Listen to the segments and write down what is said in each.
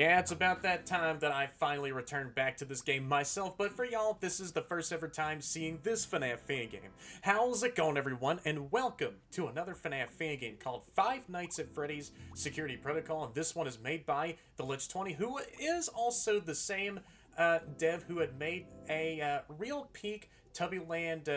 Yeah, it's about that time that I finally returned back to this game myself, but for y'all, this is the first ever time seeing this FNAF fan game. How's it going, everyone, and welcome to another FNAF fan game called Five Nights at Freddy's Security Protocol, and this one is made by the Lich20, who is also the same dev who had made a Real Peak Tubbyland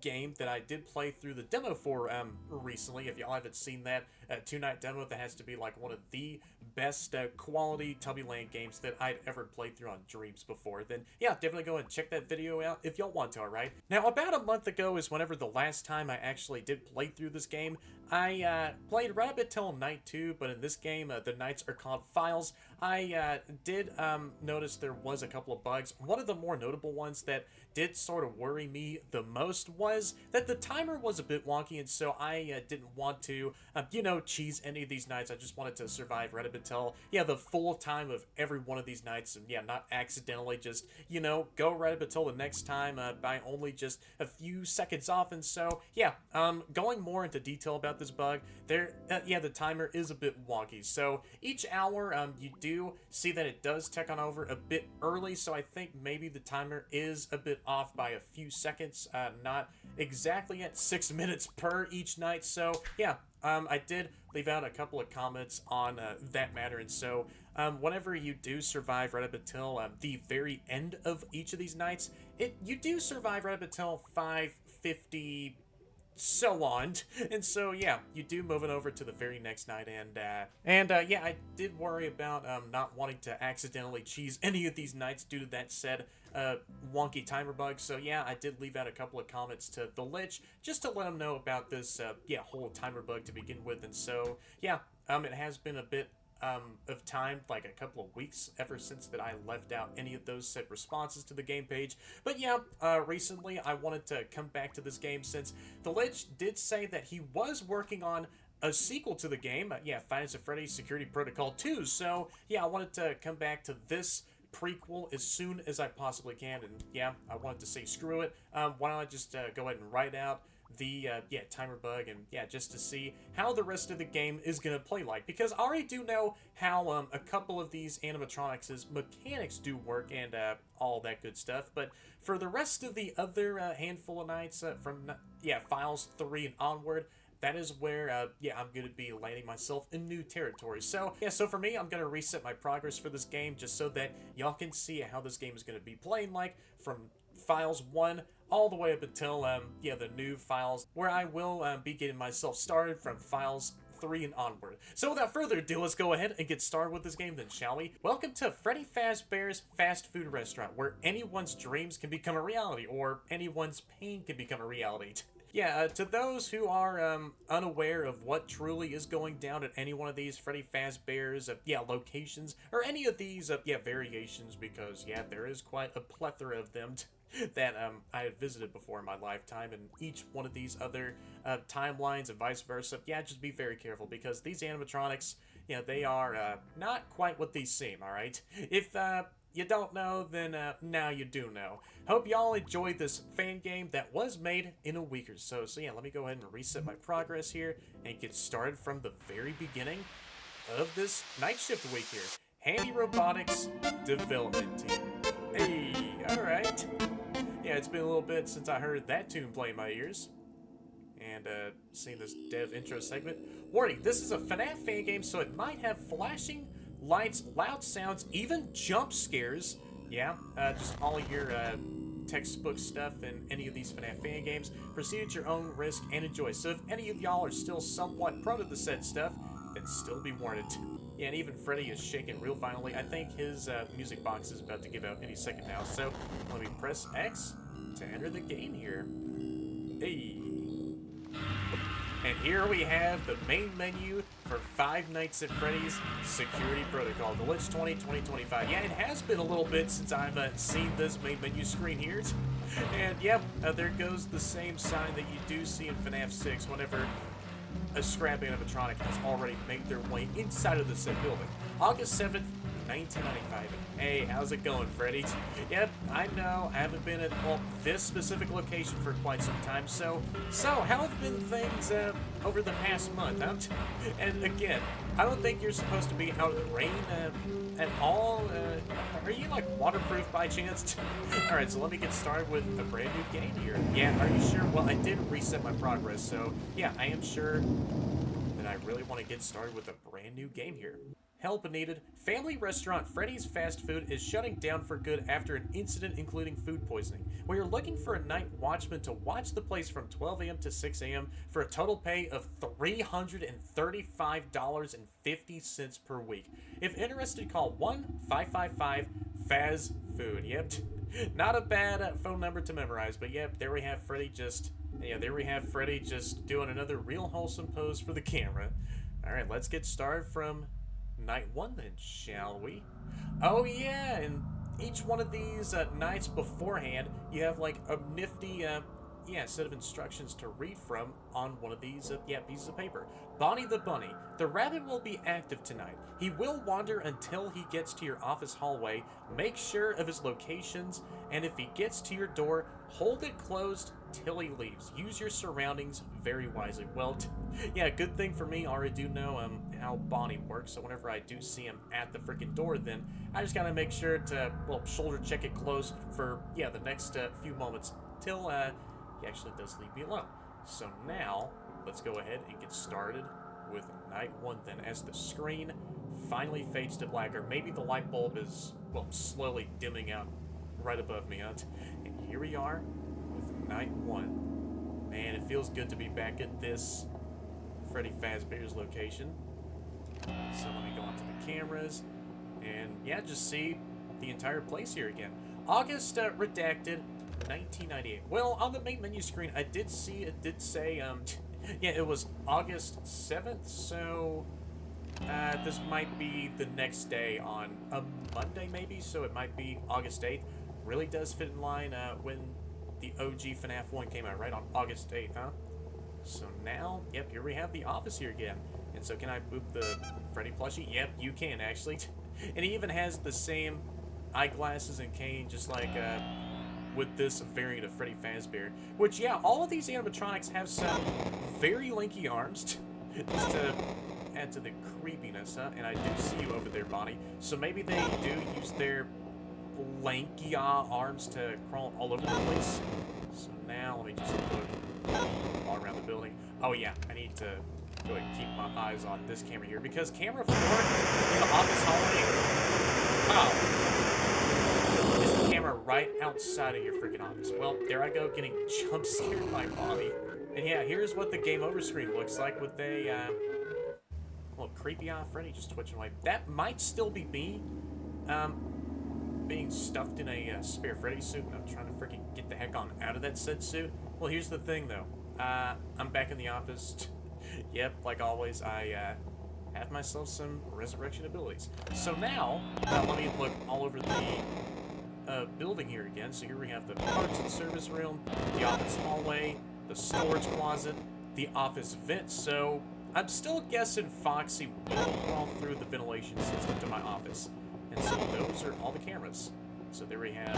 game that I did play through the demo for recently. If y'all haven't seen that 2-night demo, that has to be like one of the best quality Tubbyland games that I'd ever played through on Dreams before, then yeah, definitely go and check that video out if y'all want to, alright? Now, about a month ago is whenever the last time I actually did play through this game. I played right up until night 2, but in this game, the nights are called files. I did notice there was a couple of bugs. One of the more notable ones that did sort of worry me the most was that the timer was a bit wonky, and so I didn't want to, cheese any of these nights. I just wanted to survive right up until, the full time of every one of these nights, and not accidentally just, go right up until the next time by only just a few seconds off. And so, going more into detail about this bug, the timer is a bit wonky. So each hour, you do see that it does tick on over a bit early, so I think maybe the timer is a bit off by a few seconds, not exactly at 6 minutes per each night. So I did leave out a couple of comments on that matter, and so whenever you do survive right up until the very end of each of these nights, you do survive right up until 5:50, so on. And so you do move it over to the very next night, and I did worry about not wanting to accidentally cheese any of these nights due to that said wonky timer bug. So I did leave out a couple of comments to the Lich just to let him know about this whole timer bug to begin with. And so it has been a bit of time, like a couple of weeks, ever since that I left out any of those set responses to the game page. But recently I wanted to come back to this game since the Lich did say that he was working on a sequel to the game, Five Nights at Freddy's Security Protocol 2. So I wanted to come back to this prequel as soon as I possibly can, and I wanted to say screw it. Why don't I just go ahead and write out the timer bug, and just to see how the rest of the game is gonna play like, because I already do know how a couple of these animatronics' mechanics do work and all that good stuff, but for the rest of the other handful of nights from files 3 and onward, that is where, I'm going to be landing myself in new territory. So, so for me, I'm going to reset my progress for this game just so that y'all can see how this game is going to be playing like from Files 1 all the way up until, the new Files, where I will be getting myself started from Files 3 and onward. So without further ado, let's go ahead and get started with this game then, shall we? Welcome to Freddy Fazbear's fast food restaurant, where anyone's dreams can become a reality, or anyone's pain can become a reality. To those who are unaware of what truly is going down at any one of these Freddy Fazbear's locations, or any of these variations, because there is quite a plethora of them that I have visited before in my lifetime, and each one of these other timelines and vice versa, just be very careful, because these animatronics, they are not quite what these seem, alright? If you don't know, then now you do know. Hope y'all enjoyed this fan game that was made in a week or so. So let me go ahead and reset my progress here and get started from the very beginning of this night shift week here. Handy Robotics Development Team. Hey, alright. It's been a little bit since I heard that tune play in my ears. And seeing this dev intro segment. Warning, this is a FNAF fan game, so it might have flashing lights, loud sounds, even jump scares. Just all of your textbook stuff in any of these FNAF fan games. Proceed at your own risk and enjoy. So if any of y'all are still somewhat prone to the said stuff, then still be warned. And even Freddy is shaking real violently. I think his music box is about to give out any second now. So let me press X to enter the game here. Hey. And here we have the main menu for Five Nights at Freddy's Security Protocol, the Lich 2025. It has been a little bit since I've seen this main menu screen here. And there goes the same sign that you do see in FNAF 6 whenever a scrap animatronic has already made their way inside of the said building. August 7th, 1995. Hey, how's it going, Freddy? Yep, I know, I haven't been at, well, this specific location for quite some time, so how have been things, over the past month, huh? And again, I don't think you're supposed to be out in the rain, at all. Are you, like, waterproof by chance? Alright, so let me get started with a brand new game here. Yeah, are you sure? Well, I did reset my progress, so yeah, I am sure that I really want to get started with a brand new game here. Help needed. Family restaurant Freddy's Fast Food is shutting down for good after an incident including food poisoning. We are looking for a night watchman to watch the place from 12 a.m. to 6 a.m. for a total pay of $335.50 per week. If interested, call 1-555-FAZ-FOOD. Yep, not a bad phone number to memorize, but yep, there we have Freddy just... Yeah, there we have Freddy just doing another real wholesome pose for the camera. Alright, let's get started from night one then, shall we? Oh yeah, and each one of these nights beforehand, you have like a nifty, set of instructions to read from on one of these, pieces of paper. Bonnie the Bunny. The rabbit will be active tonight. He will wander until he gets to your office hallway. Make sure of his locations, and if he gets to your door, hold it closed till he leaves. Use your surroundings very wisely. Well, yeah, good thing for me, I already do know how Bonnie works, so whenever I do see him at the freaking door, then I just gotta make sure to, well, shoulder check it closed for, yeah, the next few moments till he actually does leave me alone. So now, let's go ahead and get started with night one then, as the screen finally fades to black, or maybe the light bulb is, well, slowly dimming out right above me, huh? And here we are with night one. Man, it feels good to be back at this Freddy Fazbear's location. So let me go onto the cameras and, yeah, just see the entire place here again. August redacted 1998. Well, on the main menu screen, I did see, it did say, yeah, it was August 7th, so this might be the next day on a Monday, maybe, so it might be August 8th. Really does fit in line when the OG FNAF 1 came out, right on August 8th, huh? So now, yep, here we have the office here again. And so can I boop the Freddy plushie? Yep, you can, actually. And he even has the same eyeglasses and cane, just like with this variant of Freddy Fazbear. Which, yeah, all of these animatronics have some very lanky arms, just to add to the creepiness, huh? And I do see you over there, Bonnie. So maybe they do use their lanky arms to crawl all over the place. So now, let me just look all around the building. Oh yeah, I need to go ahead and keep my eyes on this camera here, because camera 4 in the office hallway, wow, is the camera right outside of your freaking office. Well, there I go, getting jump scared by Bonnie. And yeah, here's what the game over screen looks like with a little creepy Freddy just twitching away. That might still be me, being stuffed in a spare Freddy suit, and I'm trying to freaking get the heck on out of that said suit. Well, here's the thing though. I'm back in the office. Yep, like always, I have myself some resurrection abilities. So now, let me look all over the building here again. So here we have the parts and service room, the office hallway, the storage closet, the office vent. So I'm still guessing Foxy will crawl through the ventilation system to my office. And so those are all the cameras. So there we have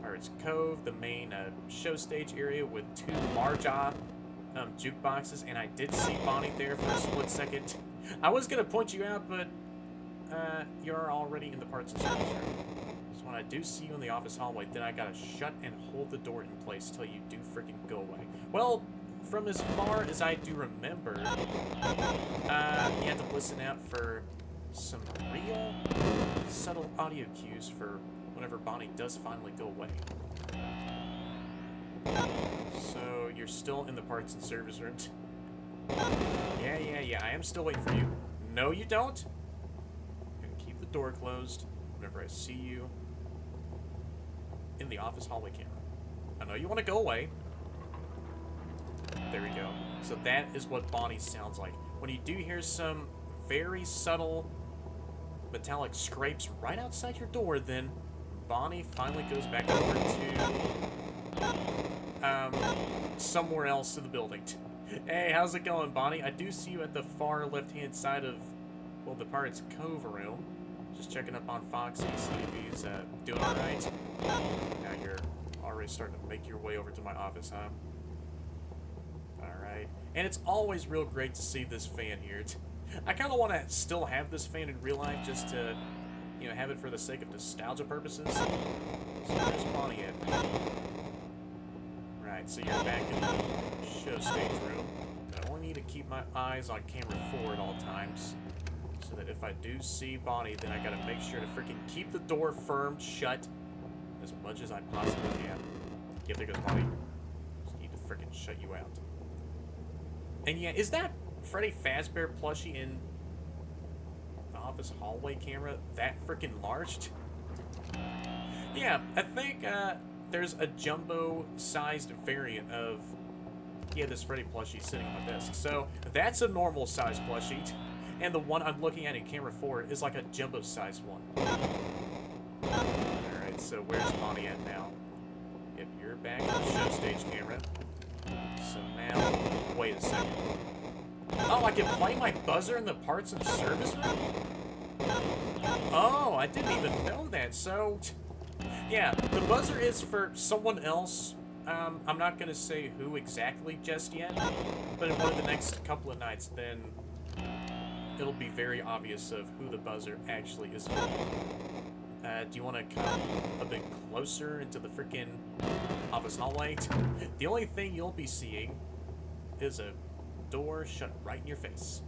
Pirates Cove, the main Showstage area with 2 large jukeboxes, and I did see Bonnie there for a split second. I was gonna point you out, but you're already in the parts and service room. So when I do see you in the office hallway, then I gotta shut and hold the door in place till you do freaking go away. Well, from as far as I do remember, you had to listen out for some real subtle audio cues for whenever Bonnie does finally go away. So you're still in the parts and service room. Yeah, I am still waiting for you. No, you don't. I'm gonna keep the door closed whenever I see you in the office hallway camera. I know you want to go away. There we go. So that is what Bonnie sounds like. When you do hear some very subtle metallic scrapes right outside your door, then Bonnie finally goes back over to somewhere else in the building. Hey, how's it going, Bonnie? I do see you at the far left-hand side of, well, the Pirates Cove room. Just checking up on Foxy, see if he's doing alright. Now you're already starting to make your way over to my office, huh? Alright. And it's always real great to see this fan here. I kind of want to still have this fan in real life just to, you know, have it for the sake of nostalgia purposes. So where's Bonnie at? Right, so you're back in the show stage room. I only need to keep my eyes on camera 4 at all times, so that if I do see Bonnie, then I gotta make sure to freaking keep the door firm shut as much as I possibly can. Yep, there goes Bonnie. Just need to freaking shut you out. And yeah, is that Freddy Fazbear plushie in the office hallway camera that freaking large? Yeah, I think there's a jumbo-sized variant of, yeah, this Freddy plushie sitting on my desk. So that's a normal-sized plushie, and the one I'm looking at in camera 4 is like a jumbo-sized one. Alright, so where's Bonnie at now? Yep, you're back in the show stage camera. So now, wait a second. Oh, I can play my buzzer in the parts and service room? Oh, I didn't even know that. So, yeah, the buzzer is for someone else. I'm not going to say who exactly just yet, but in one of the next couple of nights, then it'll be very obvious of who the buzzer actually is for. Do you want to come a bit closer into the freaking office hallway? The only thing you'll be seeing is a door shut right in your face.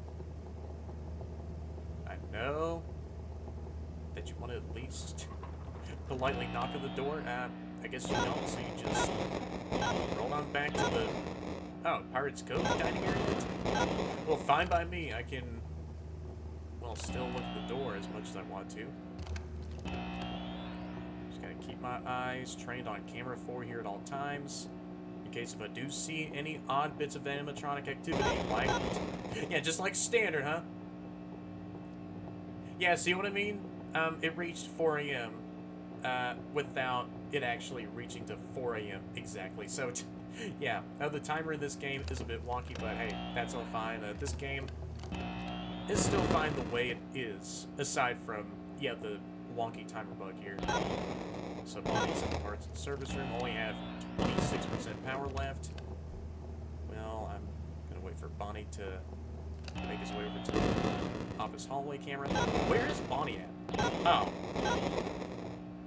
I know that you want to at least politely knock on the door. I guess you don't, so you just roll on back to the, Pirate's Cove dining area? Well, fine by me. I can, well, still look at the door as much as I want to. Just gotta keep my eyes trained on camera 4 here at all times, in case if I do see any odd bits of animatronic activity, like, yeah, just like standard, huh? Yeah, see what I mean? It reached 4 a.m. Without it actually reaching to 4 a.m. exactly. So, yeah, the timer in this game is a bit wonky, but hey, that's all fine. This game is still fine the way it is, aside from, yeah, the wonky timer bug here. So Bonnie's in the parts and service room, only have 26% power left. Well, I'm gonna wait for Bonnie to make his way over to the office hallway camera. Where is Bonnie at? Oh.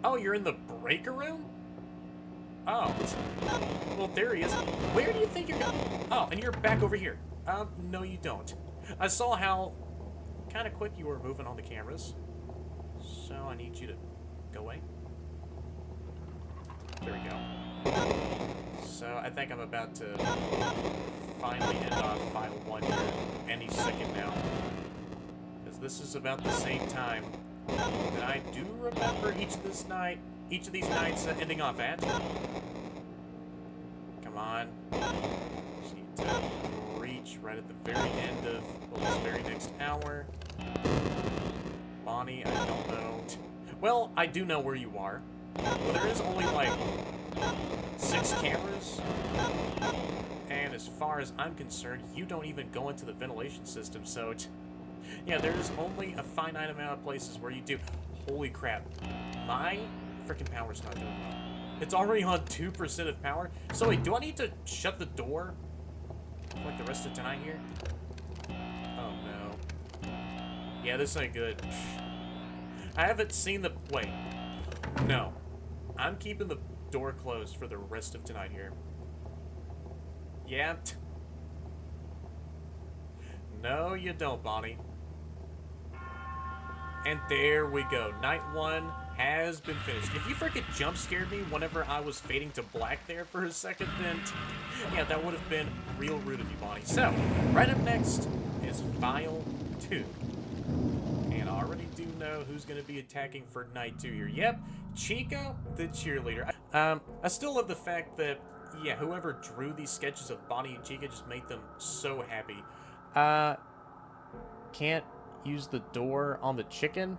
Oh, you're in the breaker room? Oh. Well, there he is. Where do you think you're going? Oh, and you're back over here. No you don't. I saw how kind of quick you were moving on the cameras. So I need you to go away. There we go. So I think I'm about to finally end off file 1 here any second now. Because this is about the same time that I do remember each of these nights ending off at. Come on. Just need to reach right at the very end of, well, this very next hour. Bonnie, I don't know. Well, I do know where you are. Well, there is only, like, 6 cameras. And as far as I'm concerned, you don't even go into the ventilation system, so yeah, there's only a finite amount of places where you do. Holy crap. My freaking power's not doing well. It's already on 2% of power. So wait, do I need to shut the door for like the rest of tonight here? Oh no. Yeah, this ain't good. I haven't seen the... Wait. No. I'm keeping the door closed for the rest of tonight here. Yeah. No, you don't, Bonnie. And there we go. Night 1 has been finished. If you freaking jump scared me whenever I was fading to black there for a second, then yeah, that would have been real rude of you, Bonnie. So, right up next is File 2. And I already do know who's going to be attacking for Night 2 here. Yep, Chica, the cheerleader. I still love the fact that, yeah, whoever drew these sketches of Bonnie and Chica just made them so happy. Can't use the door on the chicken,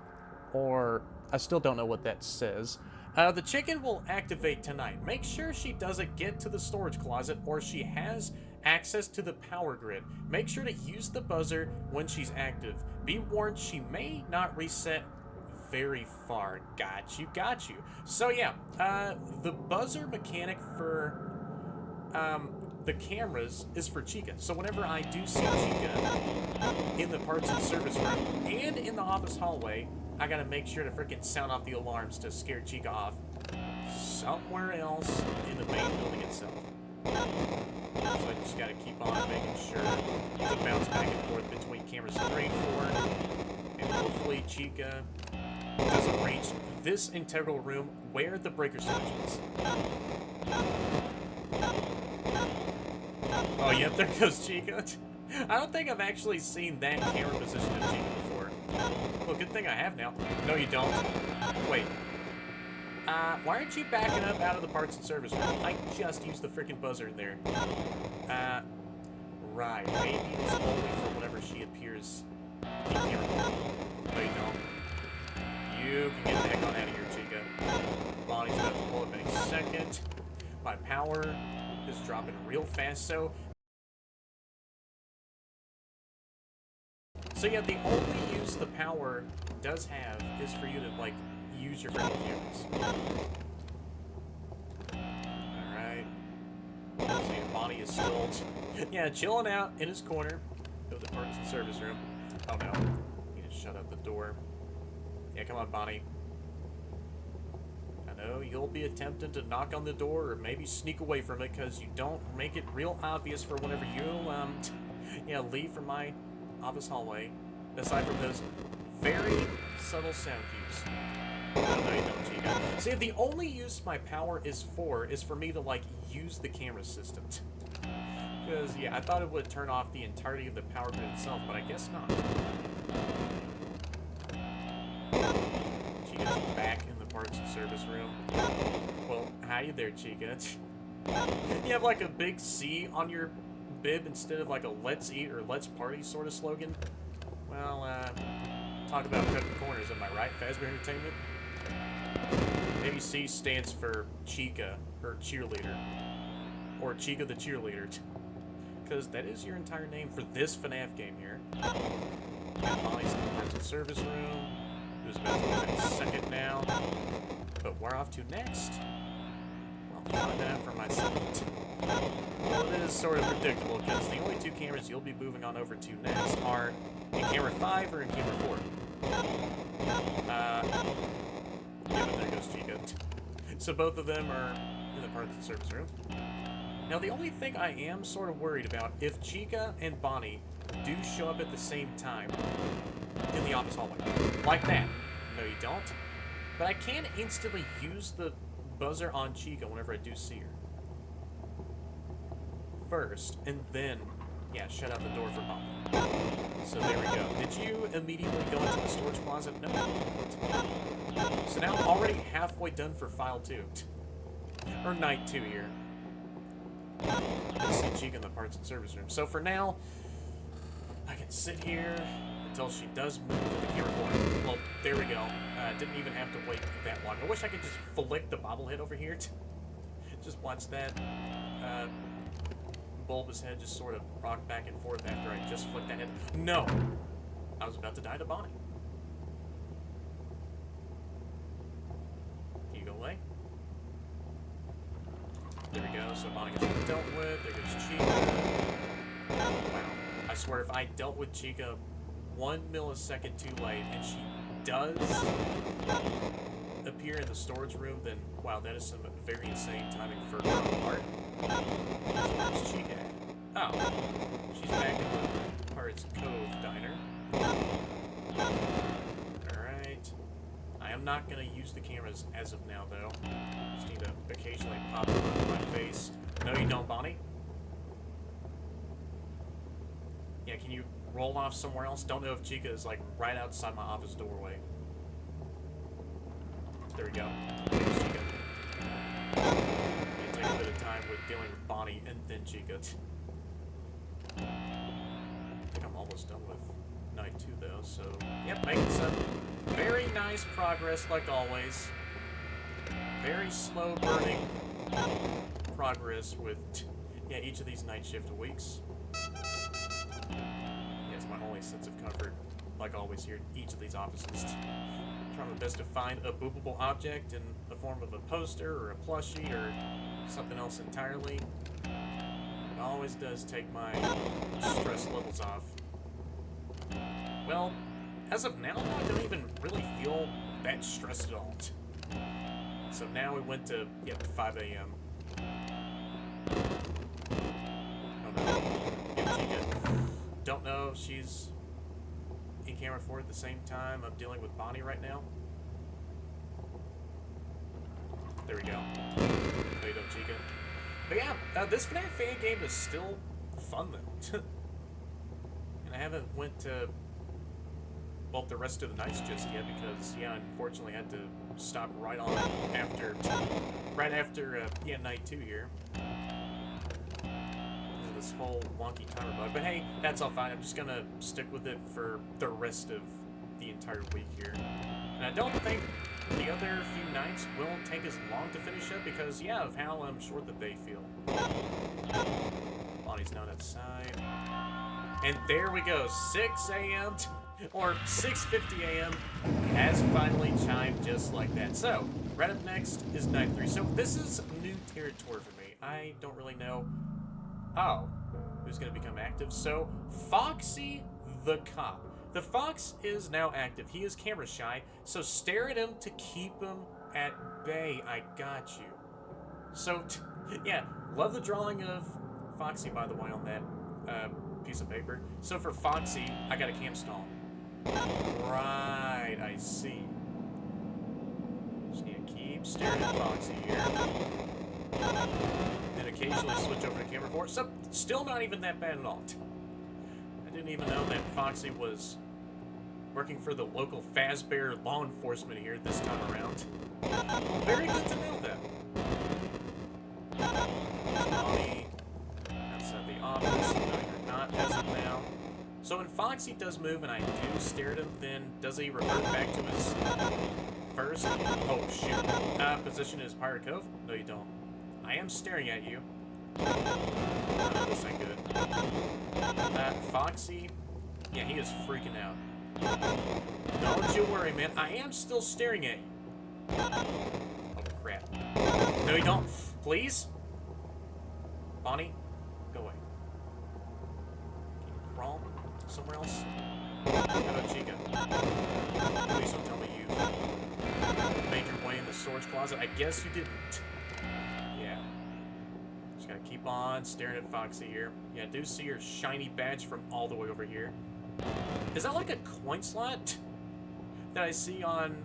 or I still don't know what that says. The chicken will activate tonight. Make sure she doesn't get to the storage closet or she has access to the power grid. Make sure to use the buzzer when she's active. Be warned, she may not reset very far. Got you. So yeah, the buzzer mechanic for the cameras is for Chica. So whenever I do see Chica in the parts and service room and in the office hallway, I gotta make sure to freaking sound off the alarms to scare Chica off somewhere else in the main building itself. So I just gotta keep on making sure to bounce back and forth between cameras 3 and 4, and hopefully Chica doesn't reach this integral room where the breaker switch is. Oh, yep, there goes Chica. I don't think I've actually seen that camera position of Chica before. Well, good thing I have now. No, you don't. Wait. Why aren't you backing up out of the parts and service room? I just used the freaking buzzer in there. Right. Maybe it's only for whenever she appears in camera. No, you don't. You can get the heck on out of here, Chica. Bonnie's about to pull up any second. My power is dropping real fast, so yeah, the only use the power does have is for you to, like, use your freaking cameras. Alright. See, Bonnie is still, yeah, chilling out in his corner of the parts and service room. Oh no. He just shut out the door. Yeah, come on, Bonnie. I know you'll be attempting to knock on the door or maybe sneak away from it because you don't make it real obvious for whenever you, yeah, leave from my office hallway, aside from those very subtle sound cues. Oh, no, you don't, Chica. See, the only use my power is for me to, like, use the camera system. Because, yeah, I thought it would turn off the entirety of the power grid itself, but I guess not. Chica's back in the parts and service room. Well, how you there, Chica? You have, like, a big C on your bib instead of, like, a let's eat or let's party sort of slogan? Well, talk about cutting corners, am I right, Fazbear Entertainment? Maybe C stands for Chica, or cheerleader. Or Chica the cheerleader. Because that is your entire name for this FNAF game here. And Molly's in the parts and service room. Who's about to open a second now. But where off to next? Well, I'll find out for myself. Well, it is sort of predictable, because the only two cameras you'll be moving on over to next are in camera 5 or in camera 4. Yeah, but there goes Chica. So both of them are in the parts and service room. Now, the only thing I am sort of worried about, if Chica and Bonnie do show up at the same time in the office hallway, like that. No, you don't. But I can instantly use the buzzer on Chica whenever I do see her. First, and then, yeah, shut out the door for Bonnie. So there we go. Did you immediately go into the storage closet? No. So now I'm already halfway done for file 2. Or night 2 here. I see Chica in the parts and service room. So for now, I can sit here until she does move to the camera corner. Well, there we go. Didn't even have to wait that long. I wish I could just flick the bobblehead over here. Just watch that bulbous head just sort of rock back and forth after I just flicked that head. No! I was about to die to Bonnie. Can you go away? There we go, so Bonnie gets dealt with. There goes Chica. Wow. I swear, if I dealt with Chica 1 millisecond too late, and she does appear in the storage room, then, wow, that is some very insane timing for her part. So where's Chica at? Oh, she's back in the Pirates Cove diner. Alright. I am not going to use the cameras as of now, though. Just need to occasionally pop them over my face. No, you don't, Bonnie. Yeah, can you roll off somewhere else? Don't know if Chica is, like, right outside my office doorway. There we go. There's Chica. Take a bit of time with dealing with Bonnie and then Chica. I think I'm almost done with night 2 though, so yep, making some very nice progress like always. Very slow burning progress with each of these night shift weeks. Yeah, it's my only sense of comfort, like always here, each of these offices. trying my best to find a boopable object in the form of a poster or a plushie or something else entirely. It always does take my stress levels off. Well, as of now, I don't even really feel that stressed at all. So now we went to, 5 a.m. Don't know if she's in camera 4 at the same time. I'm dealing with Bonnie right now. There we go. No, you don't, Chica. But yeah, this FNAF fan game is still fun though. And I haven't went to, well, the rest of the nights just yet because, unfortunately I had to stop right after night 2 here. This whole wonky timer bug, but hey, that's all fine. I'm just gonna stick with it for the rest of the entire week here. And I don't think the other few nights will take as long to finish up because, of how I'm sure that they feel. Bonnie's not outside. And there we go, 6 a.m. or 6:50 a.m. has finally chimed just like that. So, right up next is night 3. So this is new territory for me. I don't really know who's going to become active. So, Foxy the cop. The fox is now active. He is camera shy, so stare at him to keep him at bay. I got you. So, love the drawing of Foxy, by the way, on that piece of paper. So for Foxy, I got a cam stall. Right, I see. Just need to keep staring at Foxy here. And occasionally switch over to camera 4. So, still not even that bad at all. I didn't even know that Foxy was working for the local Fazbear law enforcement here this time around. Very good to know that. Bonnie outside the office. No, you're not as of now. So when Foxy does move and I do stare at him, then does he revert back to his first? Oh, shoot. Position is Pirate Cove? No, you don't. I am staring at you. This ain't good. Foxy, he is freaking out. Don't you worry, man. I am still staring at you. Oh, crap. No, you don't. Please? Bonnie, go away. Can you crawl somewhere else? How about Chica? Please don't tell me you made your way in the storage closet. I guess you didn't. Yeah. Just gotta keep on staring at Foxy here. Yeah, I do see your shiny badge from all the way over here. Is that like a coin slot that I see on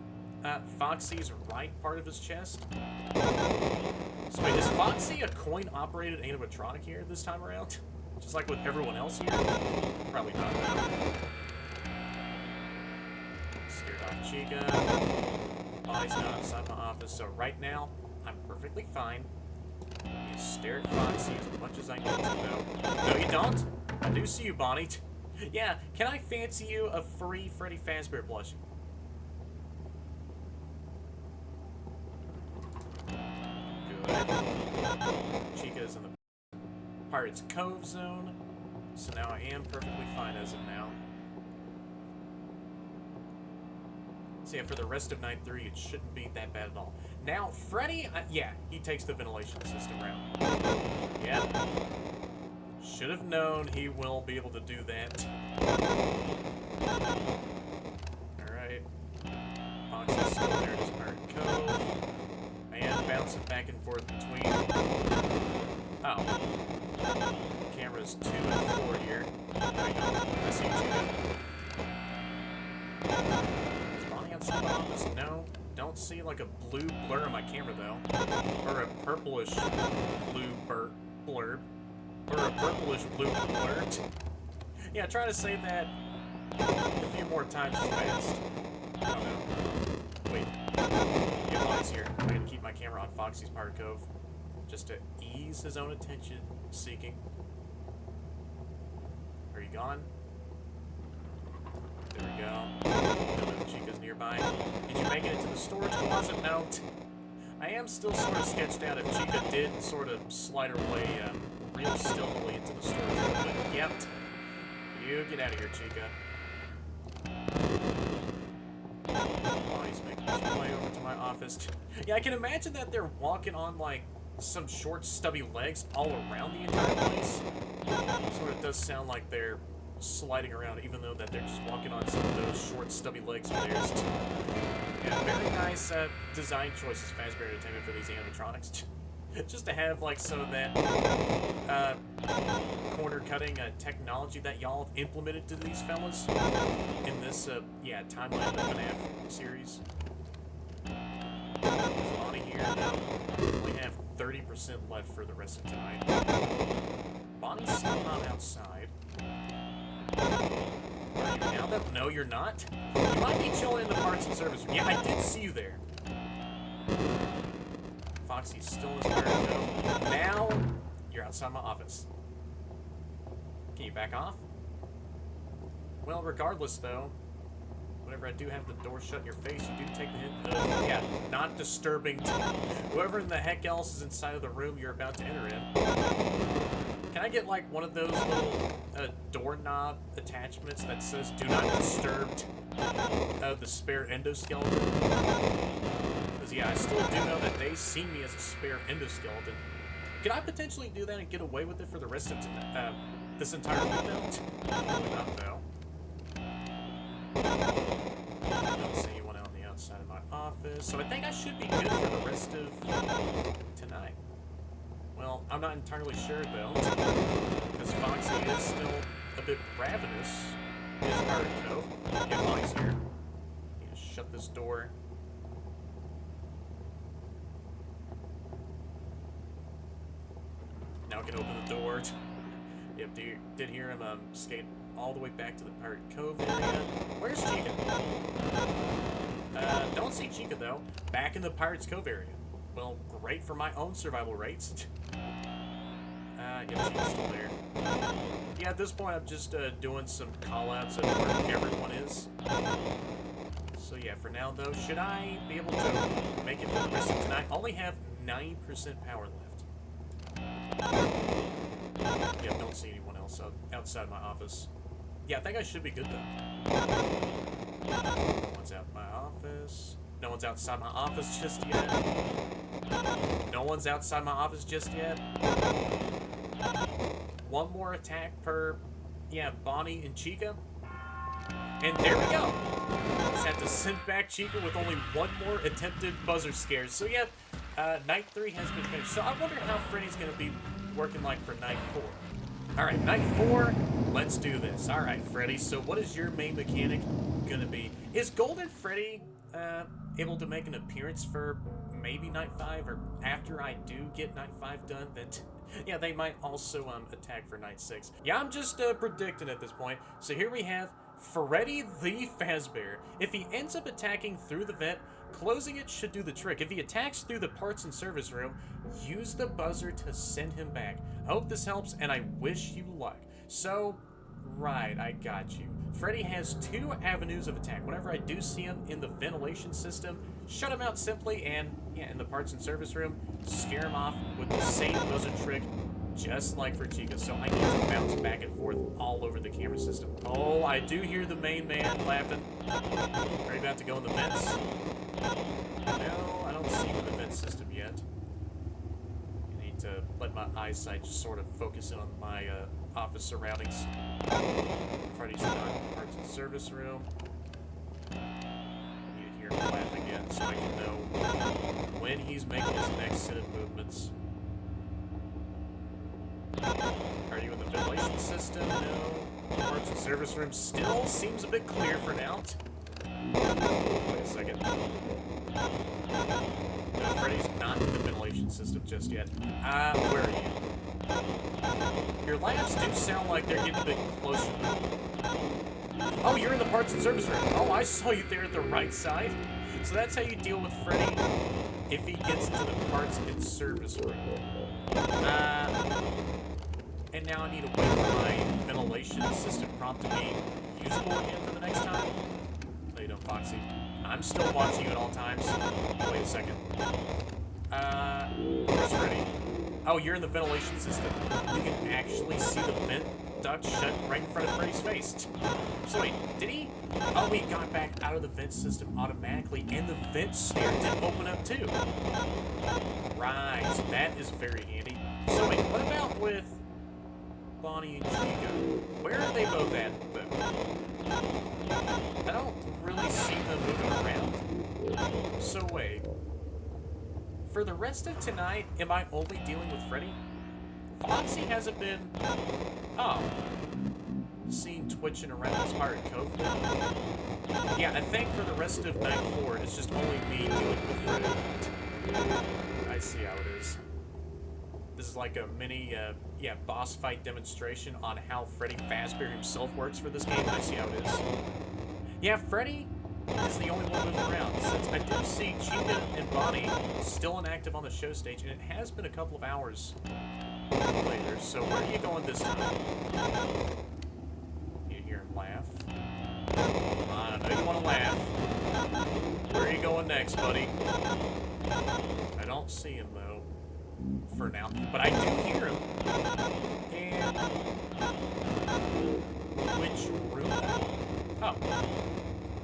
Foxy's right part of his chest? So wait, is Foxy a coin-operated animatronic here this time around? Just like with everyone else here? Probably not. Scared off Chica. Bonnie's not outside my office, so right now, I'm perfectly fine. You stare at Foxy as much as I need to, though. No, you don't. I do see you, Bonnie. Yeah, can I fancy you a free Freddy Fazbear plushie? Good. Chica's in the Pirates Cove zone, so now I am perfectly fine as of now. So yeah, for the rest of night 3, it shouldn't be that bad at all. Now, Freddy, he takes the ventilation system round. Yeah. Should have known he will be able to do that. Alright. Foxy's still there in his Pirate Cove. I am bouncing back and forth between... Oh. Cameras 2 and 4 here. There you go. I see you. Is Bonnie outside the office? No. Don't see like a blue blur on my camera though. Or a purplish blue blurb. Or a purplish blue alert. Yeah, try to say that a few more times as fast. Oh no. Wait. Get Bonnie's here. I'm gonna keep my camera on Foxy's Pirate Cove. Just to ease his own attention seeking. Are you gone? There we go. Chica's nearby. Did you make it into the storage closet? No. I am still sort of sketched out if Chica did sort of slide her way real stealthily into the storage room, but yep. You get out of here, Chica. Bonnie's making his way over to my office. Yeah, I can imagine that they're walking on, like, some short, stubby legs all around the entire place. Sort of does sound like they're sliding around, even though that they're just walking on some of those short, stubby legs of theirs. Yeah, very nice design choices, Fazbear Entertainment, for these animatronics. Just to have, like, some of that corner-cutting technology that y'all have implemented to these fellas in this, yeah, timeline of the FNAF series. There's Bonnie here. We only have 30% left for the rest of tonight. Bonnie's still not outside. Are you now, though? No, you're not. You might be chilling in the parts and service room. Yeah, I did see you there. Foxy's still in his car. Now, you're outside my office. Can you back off? Well, regardless, though, whenever I do have the door shut in your face, you do take the hint of, yeah, not disturbing to whoever in the heck else is inside of the room you're about to enter in. Can I get, like, one of those little doorknob attachments that says "Do Not Disturb" the spare endoskeleton? Because, yeah, I still do know that they see me as a spare endoskeleton. Could I potentially do that and get away with it for the rest of this entire window? Probably not, though. I don't see anyone out on the outside of my office, so I think I should be good for the rest of tonight. Well, I'm not entirely sure, though, because Foxy is still a bit ravenous. His Pirate Cove. Yeah, Bonnie's here. Need to shut this door. Now I can open the door. Yep, did hear him skate all the way back to the Pirate Cove area. Where's Chica? Don't see Chica, though. Back in the Pirate's Cove area. Well, great for my own survival rates. Yeah, Chica's still there. Yeah, at this point, I'm just doing some call-outs of where everyone is. So yeah, for now, though, should I be able to make it for the rest of tonight? I only have 9% power left. Yeah, don't see anyone else outside my office. Yeah, I think I should be good, though. No one's out my office. No one's outside my office just yet. No one's outside my office just yet. One more attack per, yeah, Bonnie and Chica. And there we go. Just have to send back Chica with only one more attempted buzzer scare. So yeah, night 3 has been finished. So I wonder how Freddy's going to be working like for night 4. Alright, night 4, let's do this. Alright, Freddy, so what is your main mechanic going to be? Is Golden Freddy able to make an appearance for maybe night 5, or after I do get night 5 done, that, yeah, they might also attack for night 6. Yeah, I'm just predicting at this point. So here we have Freddy the Fazbear. If he ends up attacking through the vent, closing it should do the trick. If he attacks through the parts and service room, use the buzzer to send him back. I hope this helps, and I wish you luck. So, right, I got you. Freddy has 2 avenues of attack. Whenever I do see him in the ventilation system, shut him out simply, and, yeah, in the parts and service room, scare him off with the same buzzer trick, just like for Chica. So I need to bounce back and forth all over the camera system. Oh, I do hear the main man laughing. Are you about to go in the vents? No, I don't see him in the vent system yet. I need to let my eyesight just sort of focus in on my office surroundings. Freddy's not in the parts and service room. I need to hear him laugh again so I can know when he's making his next set of movements. Are you in the ventilation system? No. Parts and service room still seems a bit clear for now. Wait a second. No, Freddy's not in the ventilation system just yet. Where are you? Your laughs do sound like they're getting a bit closer. Oh, you're in the parts and service room. Oh, I saw you there at the right side. So that's how you deal with Freddy if he gets into the parts and service room. And now I need to wait for my ventilation system prompt to be usable again for the next time. No, you don't, Foxy. I'm still watching you at all times. Wait a second. Where's Freddy? Oh, you're in the ventilation system. You can actually see the vent ducked shut right in front of Freddy's face. So wait, did he? Oh, he got back out of the vent system automatically, and the vent snare did open up too. Right, so that is very handy. So wait, what about with Bonnie and Chica? Where are they both at, though? I don't really see them moving around. So wait. For the rest of tonight, am I only dealing with Freddy? Foxy hasn't been... Oh. Seen twitching around this Pirate Cove. Yeah, I think for the rest of Night 4, it's just only me dealing with Freddy. I see how it is. This is like a mini, yeah, boss fight demonstration on how Freddy Fazbear himself works for this game. I see how it is. Yeah, Freddy is the only one moving around, since I do see Chica and Bonnie still inactive on the show stage, and it has been a couple of hours later. So where are you going this time? You hear him laugh. I know you want to laugh. Where are you going next, buddy? I don't see him, though, for now. But I do hear him. And... which room? Oh.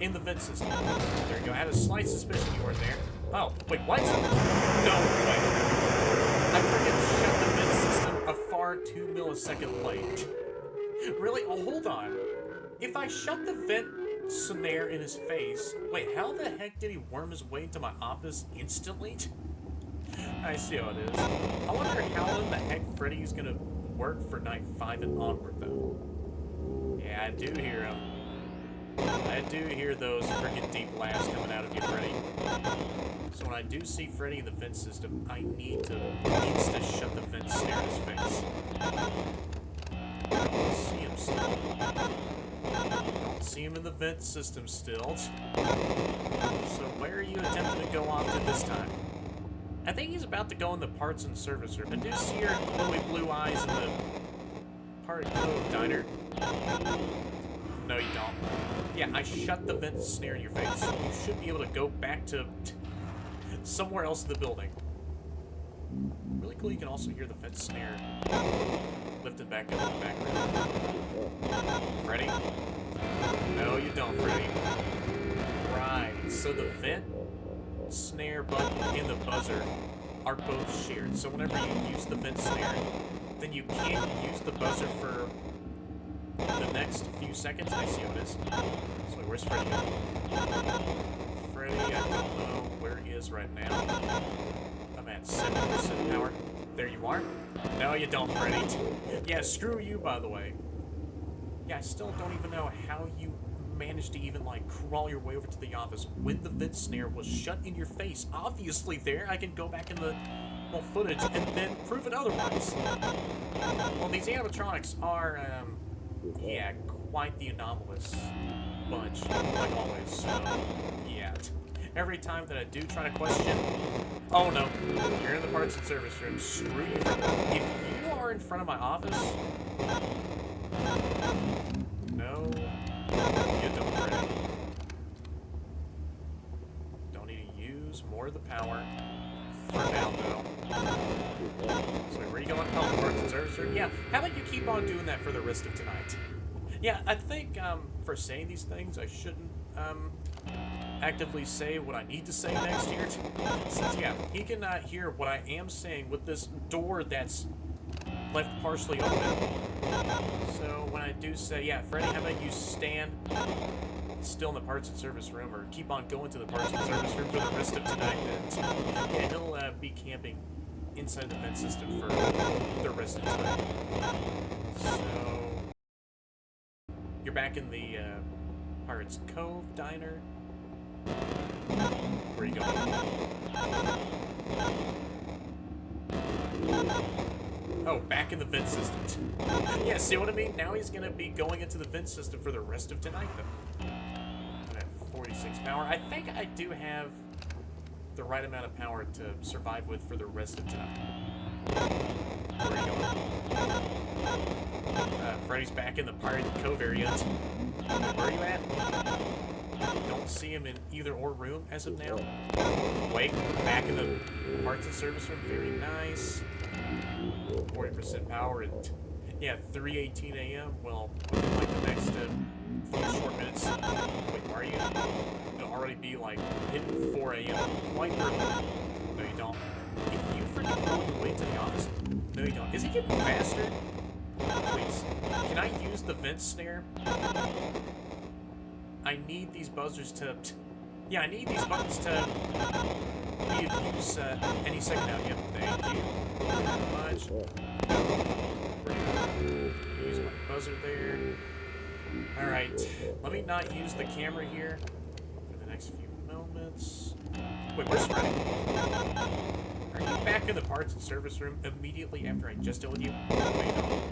In the vent system. There you go. I had a slight suspicion you weren't there. Oh, wait, what? No, wait. I freaking shut the vent system a far 2 millisecond late. Really? Oh, hold on. If I shut the vent snare in his face, wait, how the heck did he worm his way into my office instantly? I see how it is. I wonder how in the heck Freddy's gonna work for Night 5 and onward, though. Yeah, I do hear him. I do hear those freaking deep laughs coming out of you, Freddy. So when I do see Freddy in the vent system, I need to shut the vent snare in his face. I don't see him still. Don't see him in the vent system still. So where are you attempting to go off to this time? I think he's about to go in the parts and service room. I do see your glowy blue eyes in the Pirate Cove diner. No, you don't. Yeah, I shut the vent snare in your face. You should be able to go back to somewhere else in the building. Really cool, you can also hear the vent snare lifting back up in the background. Freddy? No, you don't, Freddy. Right, so the vent snare button and the buzzer are both shared. So whenever you use the vent snare, then you can't use the buzzer for the next few seconds. I see what it is. So where's Freddy? Freddy, I don't know where he is right now. I'm at 7% power. There you are. No, you don't, Freddy. Yeah, screw you, by the way. Yeah, I still don't even know how you managed to even, like, crawl your way over to the office when the vent snare was shut in your face. Obviously there, I can go back in the footage and then prove it otherwise. Well, these animatronics are, yeah, quite the anomalous bunch, like always, so, yeah. Every time that I do try to question, oh no, you're in the parts and service room, screw you. If you are in front of my office, no, you don't, Freddy. Don't need to use more of the power for now, though. So where are you going? Oh, parts and service room? Yeah, how about you keep on doing that for the rest of tonight? Yeah, I think, for saying these things, I shouldn't, actively say what I need to say next here. Since, yeah, he can hear what I am saying with this door that's left partially open. So when I do say, yeah, Freddy, how about you stand still in the parts and service room, or keep on going to the parts and service room for the rest of tonight, then, yeah, he'll be camping inside the vent system for the rest of tonight. So you're back in the Pirates Cove diner. Where are you going? Oh, back in the vent system. Yeah, see what I mean? Now he's gonna be going into the vent system for the rest of tonight, though. I'm at 46 power. I think I do have the right amount of power to survive with for the rest of tonight. Where are you going? Freddy's back in the Pirate Cove area. Where are you at? Don't see him in either or room as of now. Wait, back in the parts and service room. Very nice. 40% power, and Yeah, 3:18 a.m. Well, within like the next few short minutes. Wait, where are you? It'll already be like hitting 4 a.m. Quite early. No, you don't. If you freaking go your way to the office. No, you don't. Is he getting faster? Please. Can I use the vent snare? I need these buzzers to. Yeah, I need these buttons to be of use any second now. Yep, thank you very much. Use my buzzer there. Alright, let me not use the camera here for the next few moments. Wait, where's Freddy? Are you back in the parts and service room immediately after I just dealt with you? Wait, no.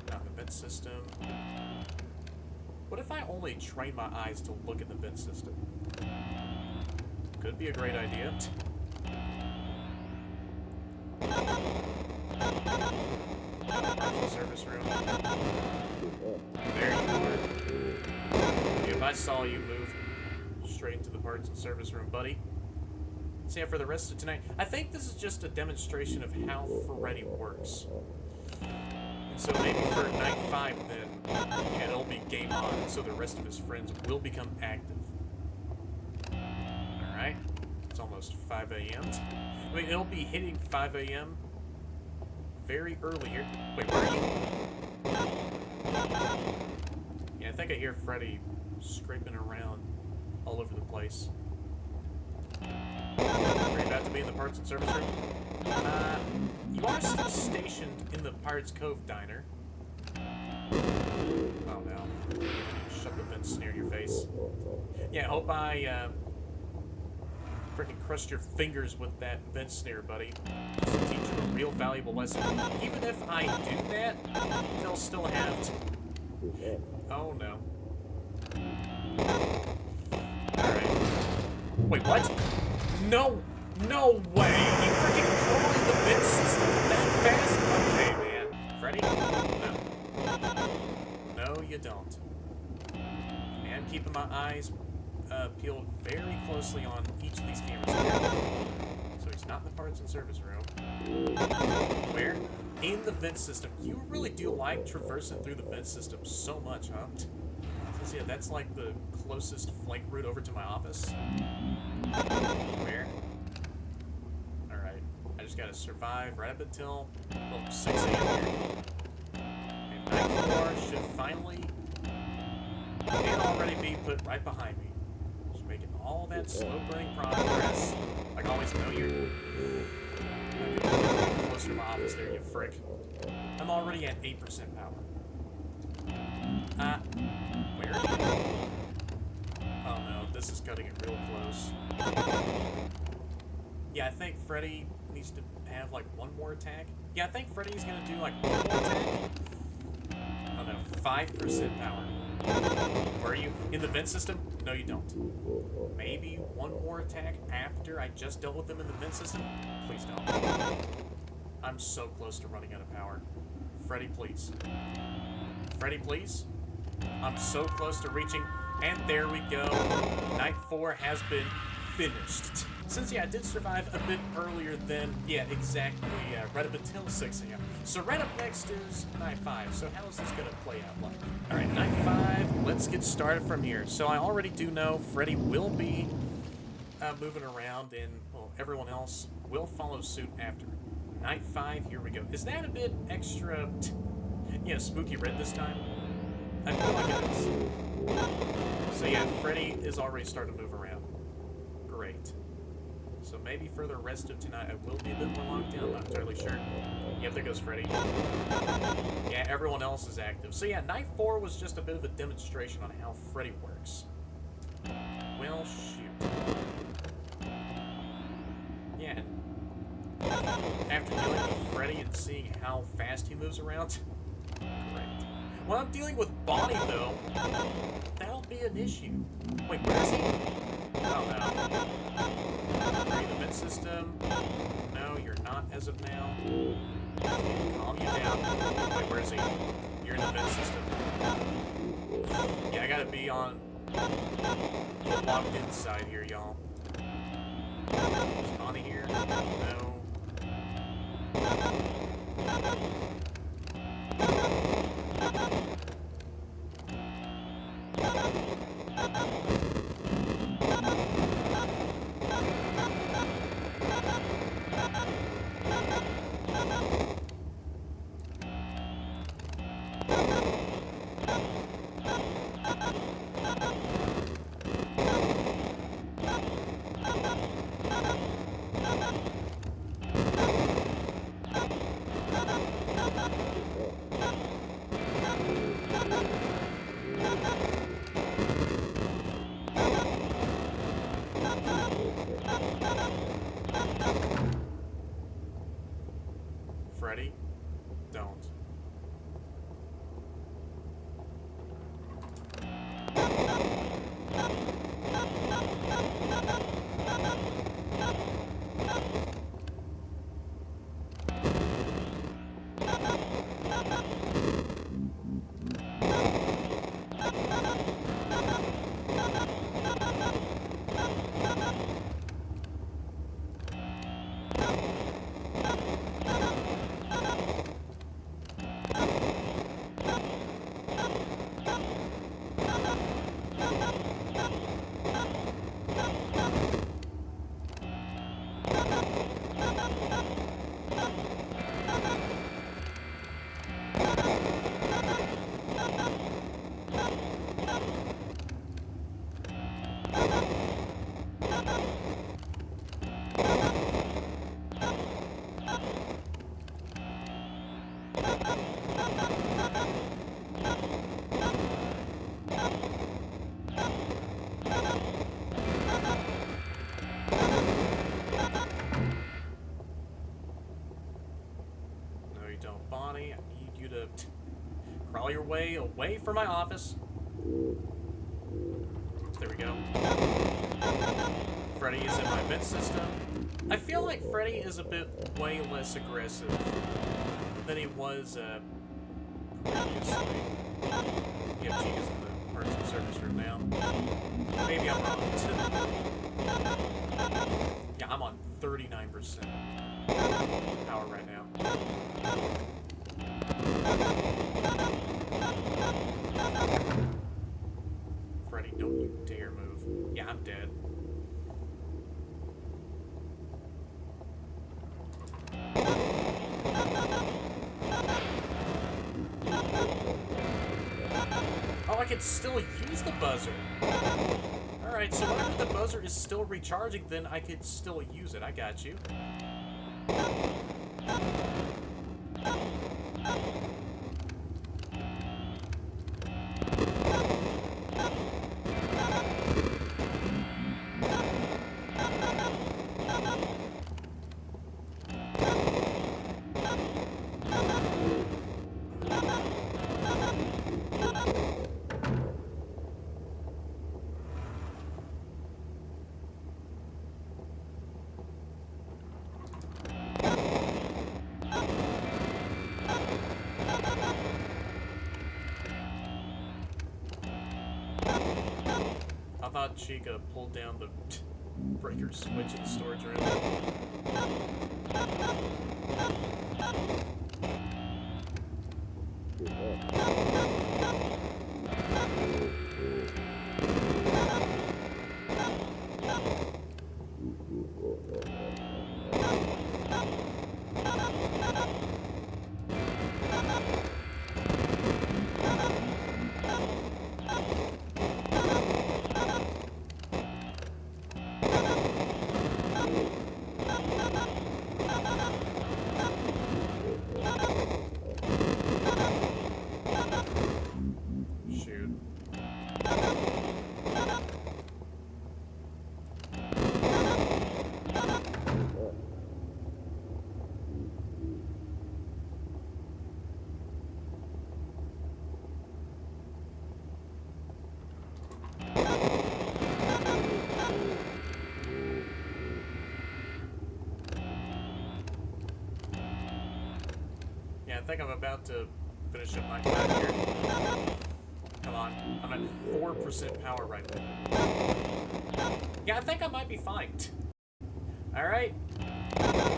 Not the vent system. What if I only train my eyes to look at the vent system? Could be a great idea. Service room. There you are. If I saw you move straight into the parts and service room, buddy. So yeah, for the rest of tonight, I think this is just a demonstration of how Freddy works. And so maybe for night 5 then, yeah, it'll be game on, so the rest of his friends will become active. Alright, it's almost 5 a.m. I mean, it'll be hitting 5 a.m. very early here. Wait, where are you? Yeah, I think I hear Freddy scraping around all over the place. Are you about to be in the parts and service room? You are still stationed in the Pirates Cove Diner. Oh no. Shove the vent snare in your face. Yeah, I hope I freaking crushed your fingers with that vent snare, buddy. Just to teach you a real valuable lesson. Even if I do that, they'll still have to. Oh no. Alright. Wait, what? No! No way! You freaking crawling the vent system that fast? Okay, man. Freddy? No. No, you don't. And keeping my eyes peeled very closely on each of these cameras here. So he's not in the parts and service room. Where? In the vent system. You really do like traversing through the vent system so much, huh? So yeah, that's like the closest flank route over to my office. Where? Alright. I just gotta survive right up until, well, 6 a.m. here. And night 4 should finally and already be put right behind me. Just making all that slow burning progress. Like always, know you're closer to my office there, you frick. I'm already at 8% power. Where are you? Oh no, this is cutting it real close. Yeah, I think Freddy needs to have like one more attack. Yeah, I think Freddy's gonna do like one more attack. Oh no, 5% power. Where are you? In the vent system? No, you don't. Maybe one more attack after I just dealt with them in the vent system? Please don't. I'm so close to running out of power. Freddy, please. Freddy, please. I'm so close to reaching, and there we go. Night 4 has been finished. Since, yeah, I did survive a bit earlier than, yeah, exactly, right up until 6 a.m. So right up next is Night 5. So how is this going to play out like? Alright, Night 5, let's get started from here. So I already do know Freddy will be moving around, and, well, everyone else will follow suit after. Night 5, here we go. Is that a bit extra, yeah, spooky red this time? I feel like it is. So yeah, Freddy is already starting to move around. Great. So maybe for the rest of tonight, I will be a bit more locked in. I'm not entirely sure. Yep, there goes Freddy. Yeah, everyone else is active. So yeah, Night 4 was just a bit of a demonstration on how Freddy works. Well, shoot. Yeah. After dealing with Freddy and seeing how fast he moves around, great. When I'm dealing with Bonnie, though, that'll be an issue. Wait, where is he? Oh, no. Are you in the vent system? No, you're not as of now. Calm you down. Wait, where is he? You're in the vent system. Yeah, I gotta be on the locked in side here, y'all. Is Bonnie here? No. Freddy, don't. No, you don't, Bonnie. I need you to crawl your way away from my office. There we go. Freddy is in my vent system. I feel like Freddy is a bit way less aggressive than he was previously. Yeah, she is in the parts and service room now. Maybe I'm wrong. Yeah, I'm on 39% power right now. Freddy, don't you dare move. Yeah, I'm dead. Oh, I can still use the buzzer. Alright, so whenever the buzzer is still recharging, then I could still use it. I got you. I thought Chica pulled down the breaker switch in the storage room. I think I'm about to finish up my fight here. Come on. I'm at 4% power right now. Yeah, I think I might be fine. Alright.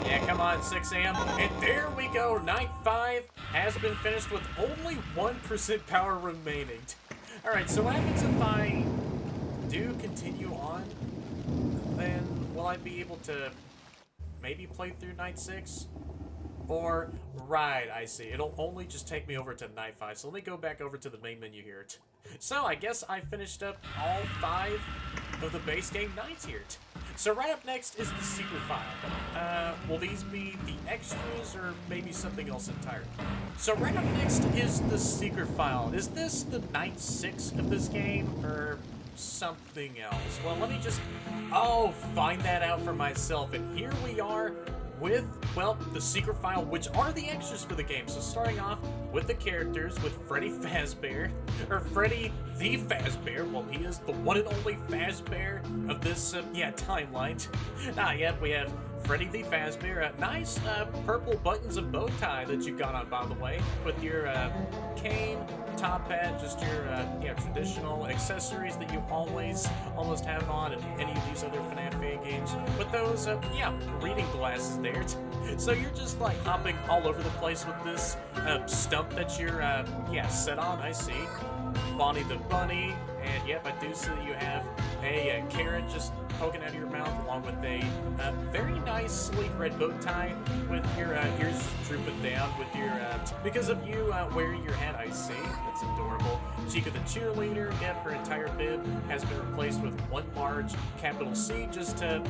Yeah, come on, 6 a.m. And there we go. Night 5 has been finished with only 1% power remaining. Alright, so what happens if I do continue on? Then will I be able to maybe play through night 6? Or, right, I see. It'll only just take me over to night 5. So let me go back over to the main menu here. So I guess I finished up all 5 of the base game nights here. So right up next is the secret file. Will these be the extras or maybe something else entirely? So right up next is the secret file. Is this the night 6 of this game or something else? Well, let me just, find that out for myself. And here we are with, well, the secret file, which are the extras for the game. So starting off with the characters, with Freddy Fazbear, or Freddy the Fazbear. Well, he is the one and only Fazbear of this, timeline. Yep, we have Freddy the Fazbear. A nice purple buttons and bow tie that you got on, by the way, with your cane, top hat, just your traditional accessories that you almost have on in any of these other FNAF fan games. With those, reading glasses there. So you're just like hopping all over the place with this stump that you're set on. I see. Bonnie the Bunny, and yep, I do see that you have a carrot just poking out of your mouth, along with a very nice sleek red bow tie with your ears drooping down with your, because of you wearing your hat, I see. That's adorable. Chica the cheerleader, yep, her entire bib has been replaced with one large capital C just to,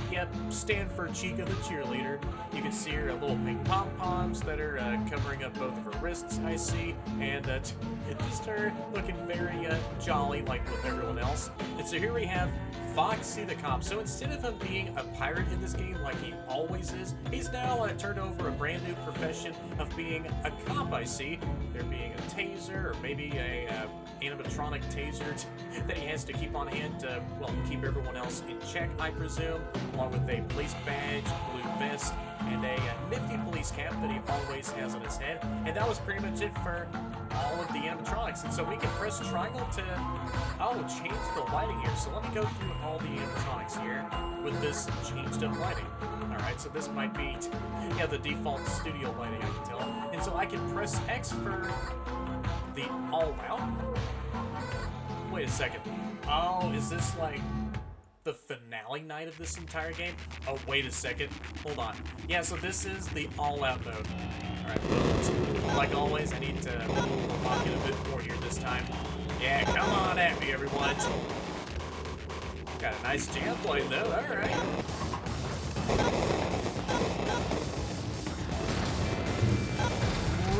stand for Chica the cheerleader. You can see her little pink pom-poms that are covering up both of her wrists, I see, and just her looking very jolly like with everyone else. And so here we have Foxy the cop. So instead of him being a pirate in this game like he always is, he's now turned over a brand new profession of being a cop, I see. There being a taser, or maybe a animatronic taser that he has to keep on hand to, keep everyone else in check, I presume, along with a police badge, blue vest, and a nifty police cap that he always has on his head. And that was pretty much it for all of the animatronics. And so we can press triangle to, change the lighting here. So let me go through all the animatronics here with this changed up lighting. Alright, so this might be, the default studio lighting, I can tell. And so I can press X for the all out. Wait a second. Oh, is this like the finale night of this entire game? Oh, wait a second. Hold on. Yeah, so this is the all-out mode. Alright, like always, I need to lock in a bit more here this time. Yeah, come on at me, everyone. Got a nice jam playing, though. Alright.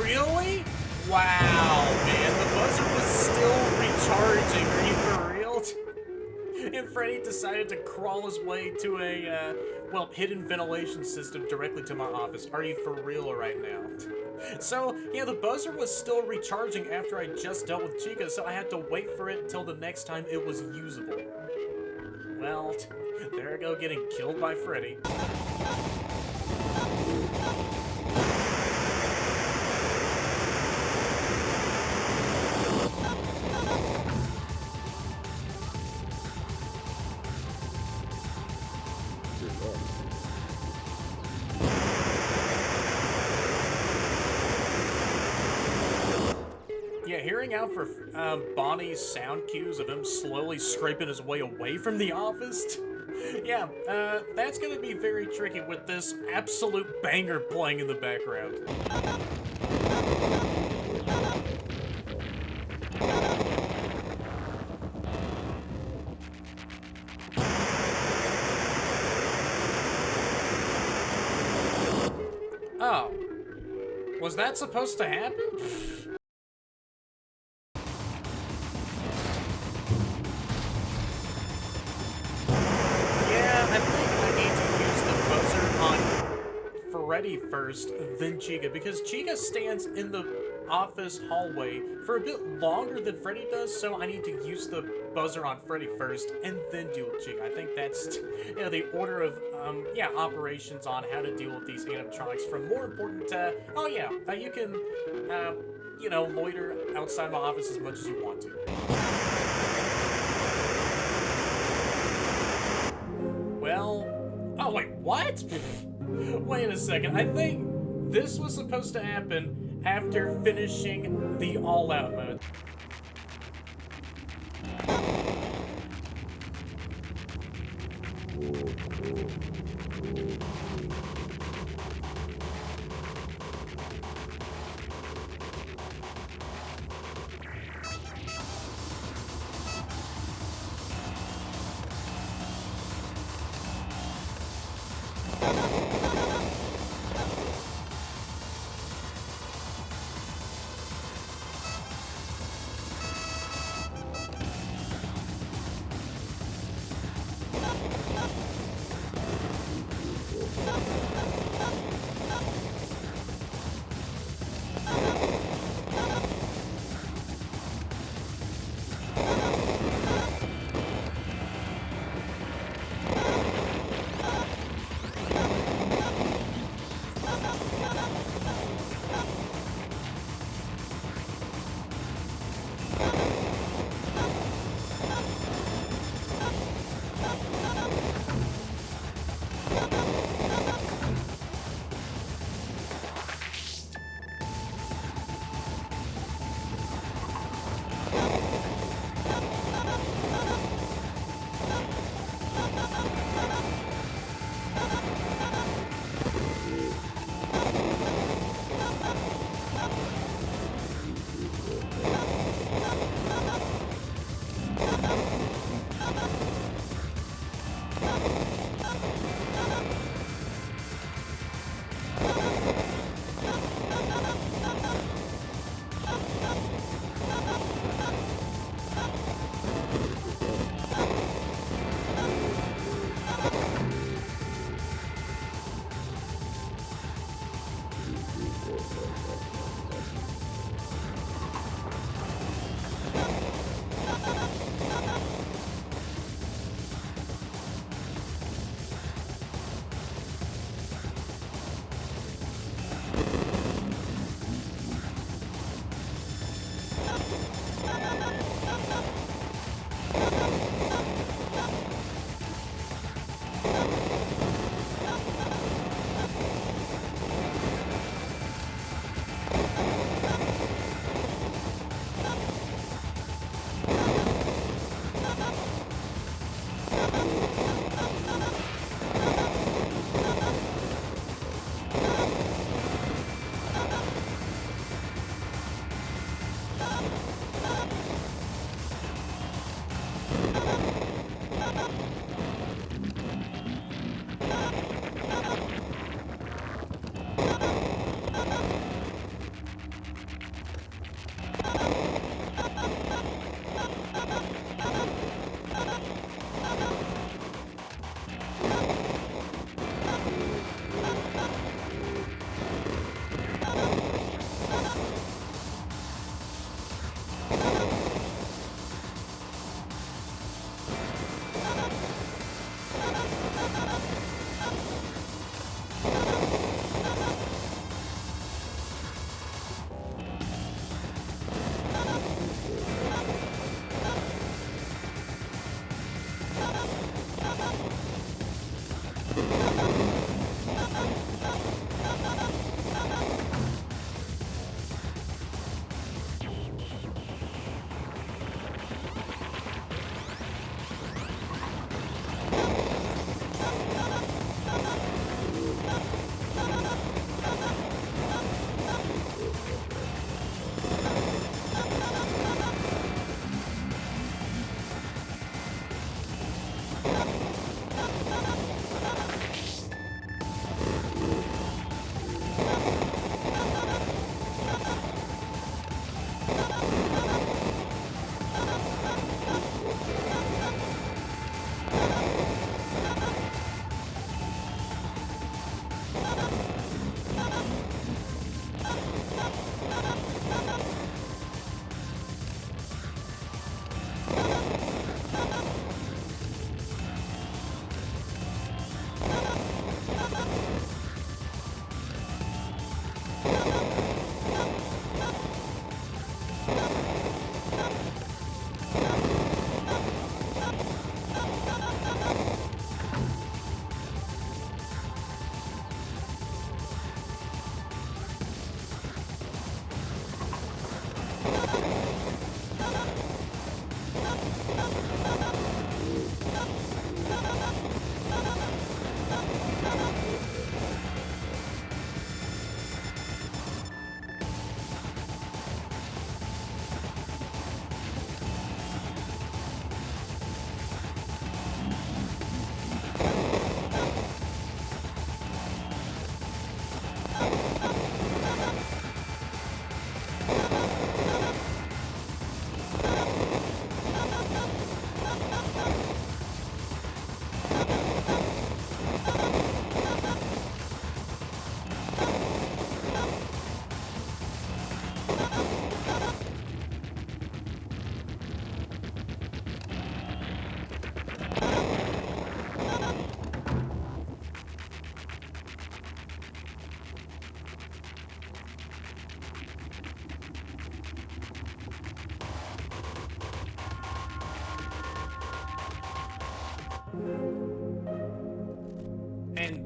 Really? Wow, man. The buzzer was still recharging. Are you for real? And Freddy decided to crawl his way to a, hidden ventilation system directly to my office. Are you for real right now? So, the buzzer was still recharging after I just dealt with Chica, so I had to wait for it until the next time it was usable. Well, there I go, getting killed by Freddy. Yeah, hearing out for Bonnie's sound cues of him slowly scraping his way away from the office. That's gonna be very tricky with this absolute banger playing in the background. Oh. Was that supposed to happen? Freddy first, then Chica, because Chica stands in the office hallway for a bit longer than Freddy does, so I need to use the buzzer on Freddy first and then deal with Chica. I think that's the order of operations on how to deal with these animatronics. From more important you can loiter outside my office as much as you want to. Well, oh wait, what? Wait a second. I think this was supposed to happen after finishing the all-out mode.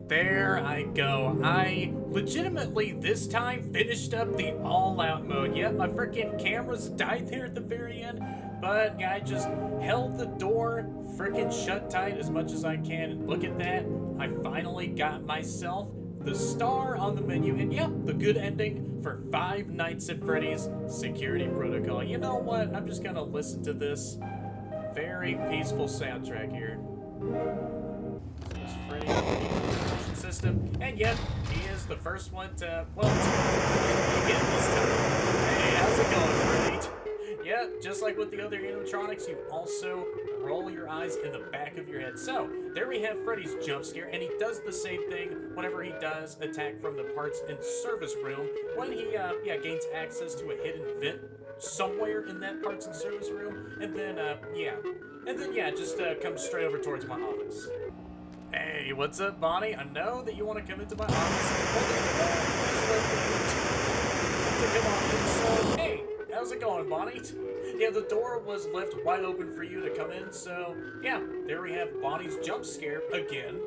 There I go. I legitimately this time finished up the all-out mode. Yep, my freaking cameras died there at the very end, but I just held the door freaking shut tight as much as I can. And look at that. I finally got myself the star on the menu, and yep, the good ending for Five Nights at Freddy's Security Protocol. You know what? I'm just gonna listen to this very peaceful soundtrack here. There's Freddy information system, and yep, he is the first one to, well, begin this time. Hey, how's it going, Freddy? Yeah, just like with the other animatronics, you also roll your eyes in the back of your head. So, there we have Freddy's jump scare, and he does the same thing whenever he does attack from the parts and service room, when he, gains access to a hidden vent somewhere in that parts and service room, and then, just comes straight over towards my office. Hey, what's up, Bonnie? I know that you want to come into my office. Come on in, so, hey, how's it going, Bonnie? Yeah, the door was left wide open for you to come in, so, yeah, there we have Bonnie's jump scare again.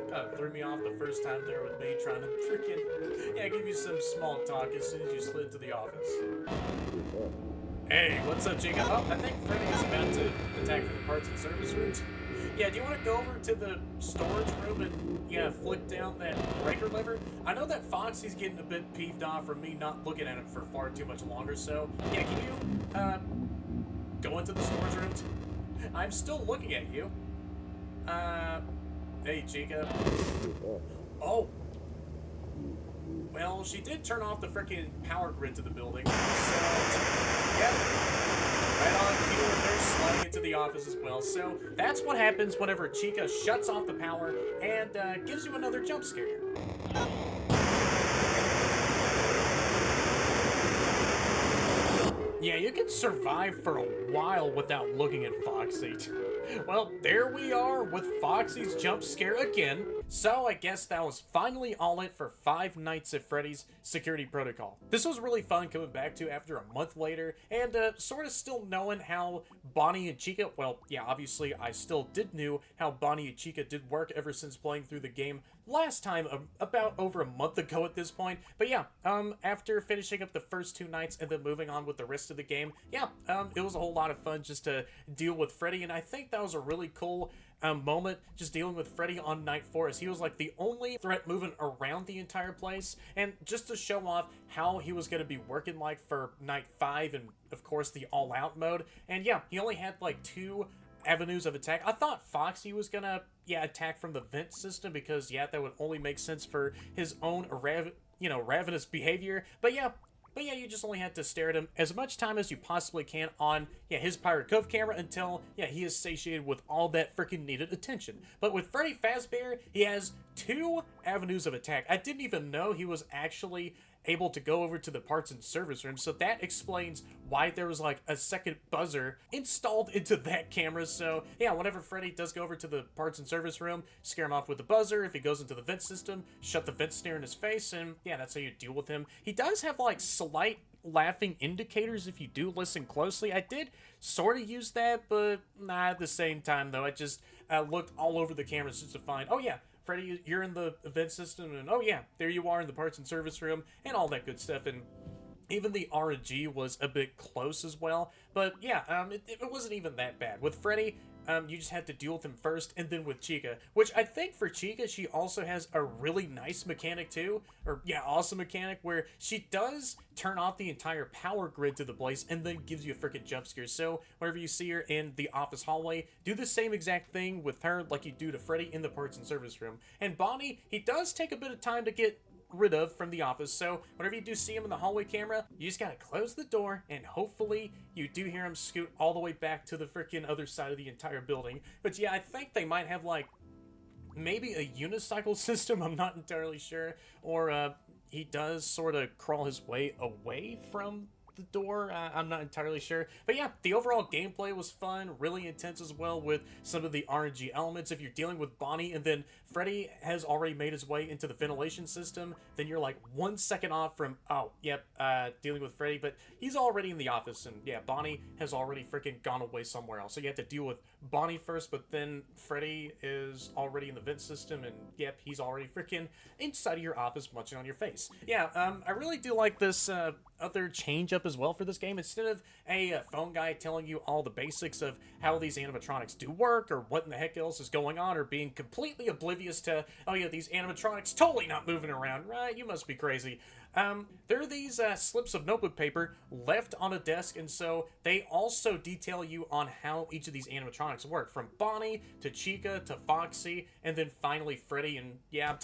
Kind of threw me off the first time there with me trying to freaking, give you some small talk as soon as you slid to the office. Hey, what's up, Chica? Oh, I think Freddy is about to attack from the parts and service rooms. Yeah, do you want to go over to the storage room and, flick down that breaker lever? I know that Foxy's getting a bit peeved off from me not looking at him for far too much longer, so, yeah, can you, go into the storage room? I'm still looking at you. Hey, Chica. Oh. Well, she did turn off the freaking power grid to the building, so, yeah. Right on cue, and they're sliding into the office as well. So that's what happens whenever Chica shuts off the power and gives you another jump scare. Yeah, you can survive for a while without looking at Foxy. Well, there we are with Foxy's jump scare again. So I guess that was finally all it for Five Nights at Freddy's Security Protocol. This was really fun coming back to after a month later, and sort of still knowing how Bonnie and Chica, well, yeah, obviously I still did know how Bonnie and Chica did work ever since playing through the game last time, about over a month ago at this point. But yeah, after finishing up the first two nights and then moving on with the rest of the game, yeah, it was a whole lot of fun just to deal with Freddy, and I think that was a really cool moment just dealing with Freddy on night 4, as he was like the only threat moving around the entire place, and just to show off how he was going to be working like for night 5 and of course the all-out mode. And yeah, he only had like 2 avenues of attack. I thought Foxy was gonna attack from the vent system, because that would only make sense for his own ravenous behavior, but yeah, you just only had to stare at him as much time as you possibly can on, his Pirate Cove camera until, he is satiated with all that freaking needed attention. But with Freddy Fazbear, he has 2 avenues of attack. I didn't even know he was actually able to go over to the parts and service room, so that explains why there was like a second buzzer installed into that camera. So yeah, whenever Freddy does go over to the parts and service room, scare him off with the buzzer. If he goes into the vent system, shut the vent snare in his face, and that's how you deal with him. He does have like slight laughing indicators if you do listen closely. I did sort of use that, but at the same time though, I just looked all over the cameras just to find, oh yeah, Freddy, you're in the event system, and oh yeah, there you are in the parts and service room, and all that good stuff. And even the RNG was a bit close as well, but yeah, it wasn't even that bad. With Freddy, you just had to deal with him first, and then with Chica, which I think for Chica, she also has a really nice mechanic too, or awesome mechanic, where she does turn off the entire power grid to the place and then gives you a freaking jump scare. So whenever you see her in the office hallway, do the same exact thing with her like you do to Freddy in the parts and service room. And Bonnie, he does take a bit of time to get rid of from the office, so whenever you do see him in the hallway camera, you just gotta close the door, and hopefully you do hear him scoot all the way back to the freaking other side of the entire building. But yeah, I think they might have like maybe a unicycle system, I'm not entirely sure, or he does sort of crawl his way away from the door. I'm not entirely sure. But yeah, the overall gameplay was fun, really intense as well with some of the RNG elements. If you're dealing with Bonnie and then Freddy has already made his way into the ventilation system, then you're like 1 second off from, oh, yep, dealing with Freddy, but he's already in the office, and yeah, Bonnie has already freaking gone away somewhere else. So you have to deal with Bonnie first, but then Freddy is already in the vent system, and yep, he's already freaking inside of your office munching on your face. Yeah, I really do like this other change up as well for this game. Instead of a phone guy telling you all the basics of how these animatronics do work or what in the heck else is going on, or being completely oblivious to, oh yeah, these animatronics totally not moving around, right? You must be crazy. There are these slips of notebook paper left on a desk, and so they also detail you on how each of these animatronics work, from Bonnie to Chica to Foxy, and then finally Freddy. And yeah,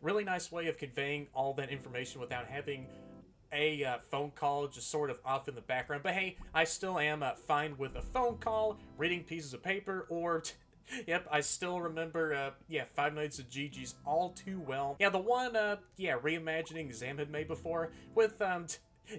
really nice way of conveying all that information without having a phone call just sort of off in the background. But hey, I still am fine with a phone call, reading pieces of paper, or yep, I still remember, yeah, Five Nights at Gigi's all too well. Yeah, the one, yeah, reimagining Zam had made before with,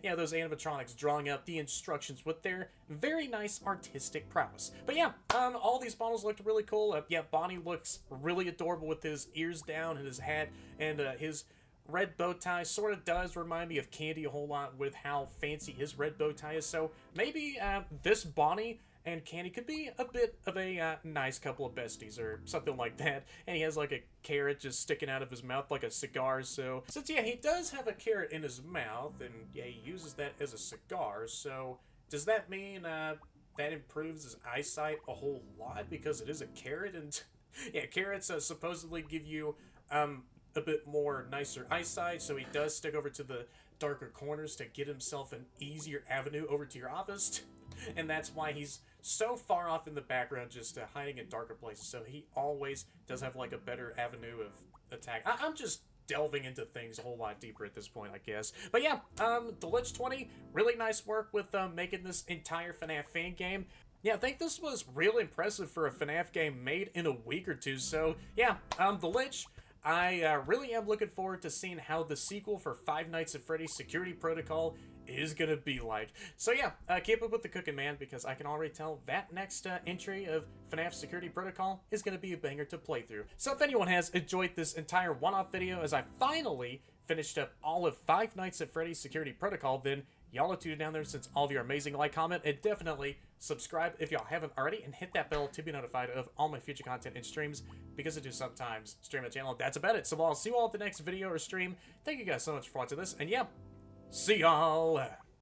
yeah, those animatronics drawing up the instructions with their very nice artistic prowess. But yeah, all these models looked really cool. Yeah, Bonnie looks really adorable with his ears down and his hat, and his red bow tie sort of does remind me of Candy a whole lot with how fancy his red bow tie is. So maybe this Bonnie and Candy could be a bit of a nice couple of besties or something like that. And he has like a carrot just sticking out of his mouth like a cigar. So since, yeah, he does have a carrot in his mouth, and yeah, he uses that as a cigar. So does that mean that improves his eyesight a whole lot because it is a carrot? And yeah, carrots supposedly give you a bit more nicer eyesight, so he does stick over to the darker corners to get himself an easier avenue over to your office. And that's why he's so far off in the background, just hiding in darker places. So he always does have like a better avenue of attack. I'm just delving into things a whole lot deeper at this point, I guess. But yeah, the Lich 20, really nice work with making this entire FNAF fan game. Yeah, I think this was real impressive for a FNAF game made in a week or two. So yeah, the Lich, I really am looking forward to seeing how the sequel for Five Nights at Freddy's Security Protocol is gonna be like. So yeah, keep up with the cooking, man, because I can already tell that next entry of FNAF Security Protocol is gonna be a banger to play through. So if anyone has enjoyed this entire one-off video as I finally finished up all of Five Nights at Freddy's Security Protocol, then y'all have tuned down there since all of your amazing like, comment, and definitely subscribe if y'all haven't already, and hit that bell to be notified of all my future content and streams, because I do sometimes stream my channel. That's about it. So I'll see you all at the next video or stream. Thank you guys so much for watching this, and yeah, see y'all